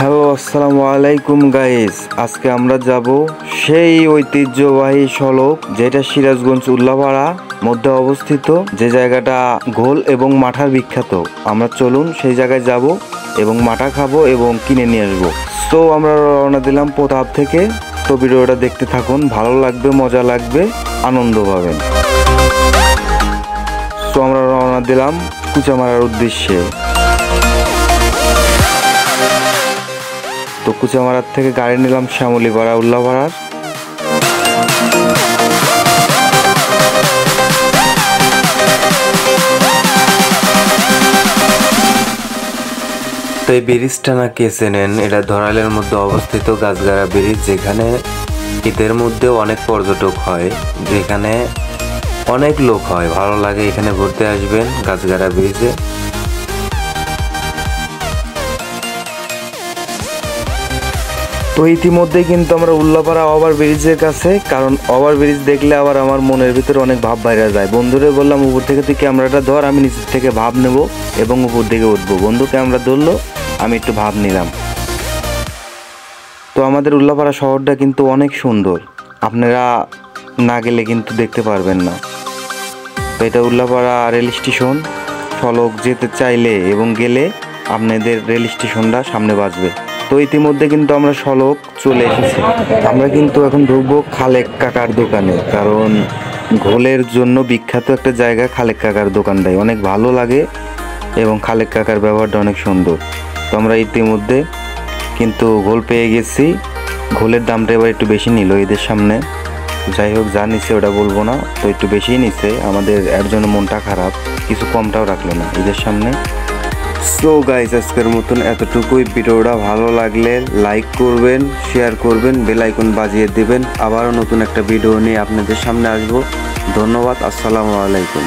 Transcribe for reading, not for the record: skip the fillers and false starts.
Hello আসসালামু আলাইকুম guys, আজকে আমরা যাব সেই ঐতিহ্যবাহী সড়ক যেটা সিরাজগঞ্জ উল্লাপাড়া মধ্যে অবস্থিত, যে জায়গাটা ঘোল এবং মাঠার বিখ্যাত। আমরা চলুন সেই জায়গায় যাব এবং মাঠা খাবো এবং কিনে নিয়ে আসবো। তো আমরা রওনা দিলাম প্রতাপ থেকে। তো ভিডিওটা দেখতে থাকুন, ভালো লাগবে, মজা লাগবে, আনন্দ পাবেন। তো আমরা রওনা দিলাম কুচামারার উদ্দেশ্যে। তো কুচামারার থেকে গাড়ি নিলাম শ্যামলীপাড়া উল্লাপাড়ার। তো এই ব্রিজটা না কে চেনেন, এটা ধরাইলের মধ্যে অবস্থিত গাছগাড়া ব্রিজ, যেখানে ঈদের মধ্যেও অনেক পর্যটক হয়, যেখানে অনেক লোক হয়, ভালো লাগে। এখানে ঘুরতে আসবেন গাছগাড়া ব্রিজে। তো ইতিমধ্যে কিন্তু আমরা উল্লাপাড়া ওভার ব্রিজের কাছে, কারণ ওভার ব্রিজ দেখলে আবার আমার মনের ভিতরে অনেক ভাব বাইরে যায়। বন্ধুরে বললাম উপর থেকে তুই ক্যামেরাটা ধর, আমি নিচের থেকে ভাব নেব এবং উপর দিকে উঠবো। বন্ধু ক্যামেরা ধরলো, আমি একটু ভাব নিলাম। তো আমাদের উল্লাপাড়া শহরটা কিন্তু অনেক সুন্দর, আপনারা না গেলে কিন্তু দেখতে পারবেন না। তো এটা উল্লাপাড়া রেল স্টেশন। সড়ক যেতে চাইলে এবং গেলে আপনাদের রেল স্টেশনটা সামনে বাজবে। তো ইতিমধ্যে কিন্তু আমরা সড়ক চলে এসেছি। আমরা কিন্তু এখন ঢুকবো খালেক কাকার দোকানে, কারণ ঘোলের জন্য বিখ্যাত একটা জায়গা খালেক কাকার দোকানটাই অনেক ভালো লাগে এবং খালেক কাকার ব্যবহারটা অনেক সুন্দর। তো আমরা ইতিমধ্যে কিন্তু ঘোল পেয়ে গেছি। ঘোলের দামটা এবার একটু বেশি নিল এদের সামনে, যাই হোক যা নিচ্ছে ওটা বলবো না, তো একটু বেশিই নিচ্ছে। আমাদের এর জন্য মনটা খারাপ, কিছু কমটাও রাখলো না এদের সামনে। সো গাইস, আজকের মতন এতটুকুই। ভিডিওটা ভালো লাগলে লাইক করবেন, শেয়ার করবেন, বেল আইকন বাজিয়ে দিবেন। আবারও নতুন একটা ভিডিও নিয়ে আপনাদের সামনে আসবো। ধন্যবাদ, আসসালামু আলাইকুম।